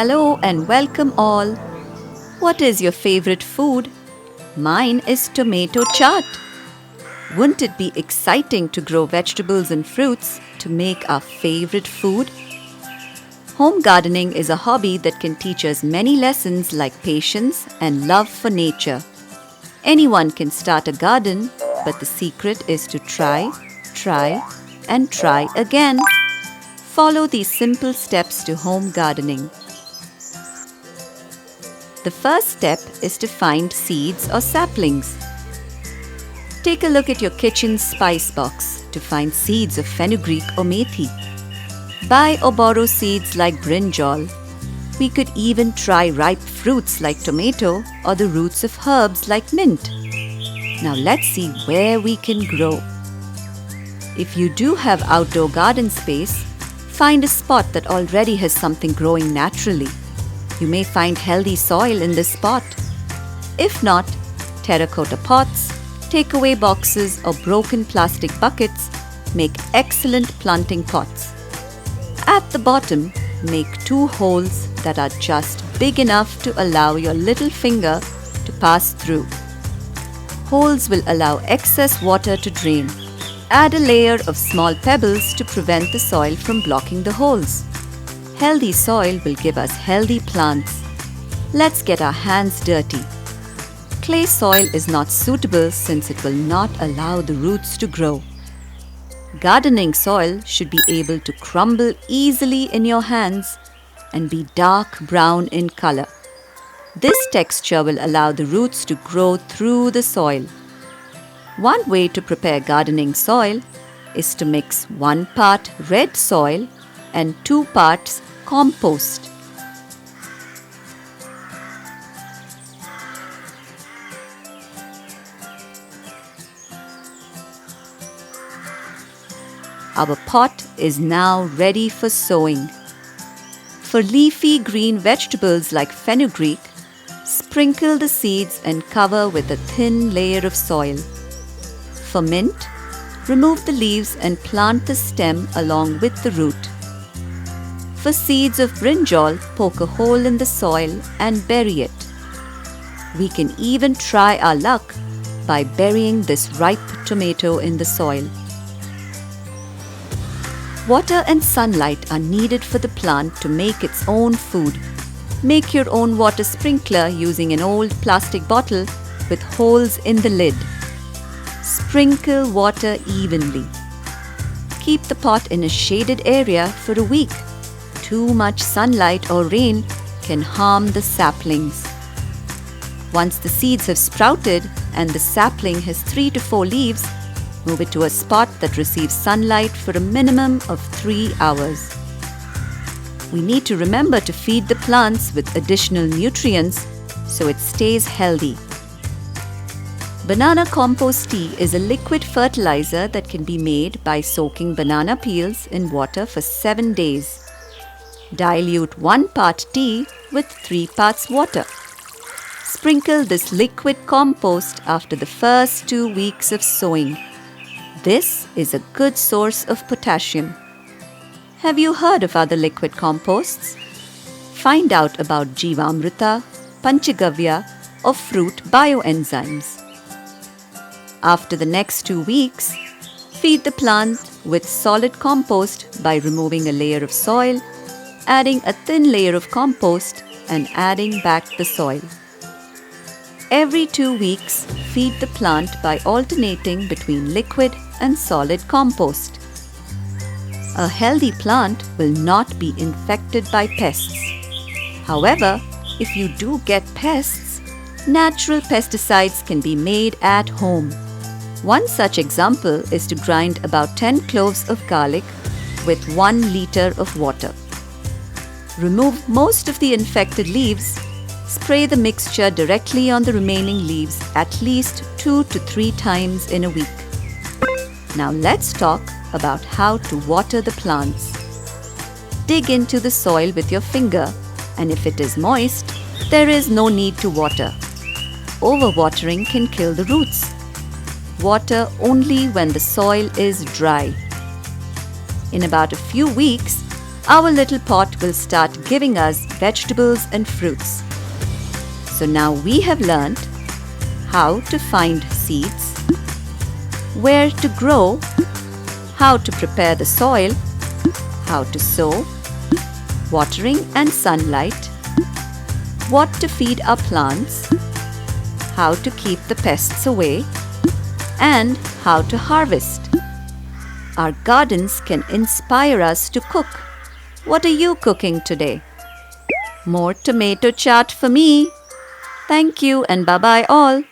Hello and welcome all. What is your favorite food? Mine is tomato chaat. Wouldn't it be exciting to grow vegetables and fruits to make our favorite food? Home gardening is a hobby that can teach us many lessons like patience and love for nature. Anyone can start a garden, but the secret is to try, and try again. Follow these simple steps to home gardening. The first step is to find seeds or saplings. Take a look at your kitchen spice box to find seeds of fenugreek or methi. Buy or borrow seeds like brinjal. We could even try ripe fruits like tomato or the roots of herbs like mint. Now let's see where we can grow. If you do have outdoor garden space, find a spot that already has something growing naturally. You may find healthy soil in this spot. If not, terracotta pots, takeaway boxes or broken plastic buckets make excellent planting pots. At the bottom, make 2 holes that are just big enough to allow your little finger to pass through. Holes will allow excess water to drain. Add a layer of small pebbles to prevent the soil from blocking the holes. Healthy soil will give us healthy plants. Let's get our hands dirty. Clay soil is not suitable since it will not allow the roots to grow. Gardening soil should be able to crumble easily in your hands and be dark brown in color. This texture will allow the roots to grow through the soil. One way to prepare gardening soil is to mix 1 part red soil and 2 parts compost. Our pot is now ready for sowing. For leafy green vegetables like fenugreek, sprinkle the seeds and cover with a thin layer of soil. For mint, remove the leaves and plant the stem along with the root. For seeds of brinjal, poke a hole in the soil and bury it. We can even try our luck by burying this ripe tomato in the soil. Water and sunlight are needed for the plant to make its own food. Make your own water sprinkler using an old plastic bottle with holes in the lid. Sprinkle water evenly. Keep the pot in a shaded area for a week. Too much sunlight or rain can harm the saplings. Once the seeds have sprouted and the sapling has 3 to 4 leaves, move it to a spot that receives sunlight for a minimum of 3 hours. We need to remember to feed the plants with additional nutrients so it stays healthy. Banana compost tea is a liquid fertilizer that can be made by soaking banana peels in water for 7 days. Dilute 1 part tea with 3 parts water. Sprinkle this liquid compost after the first 2 weeks of sowing. This is a good source of potassium. Have you heard of other liquid composts? Find out about Jivamrita, Panchagavya or fruit bioenzymes. After the next 2 weeks, feed the plant with solid compost by removing a layer of soil, adding a thin layer of compost and adding back the soil. Every 2 weeks, feed the plant by alternating between liquid and solid compost. A healthy plant will not be infected by pests. However, if you do get pests, natural pesticides can be made at home. One such example is to grind about 10 cloves of garlic with 1 liter of water. Remove most of the infected leaves. Spray the mixture directly on the remaining leaves at least 2 to 3 times in a week. Now let's talk about how to water the plants. Dig into the soil with your finger, and if it is moist, there is no need to water. Overwatering can kill the roots. Water only when the soil is dry. In about a few weeks, our little pot will start giving us vegetables and fruits. So now we have learned how to find seeds, where to grow, how to prepare the soil, how to sow, watering and sunlight, what to feed our plants, how to keep the pests away, and how to harvest. Our gardens can inspire us to cook. What are you cooking today? More tomato chaat for me. Thank you and bye-bye all.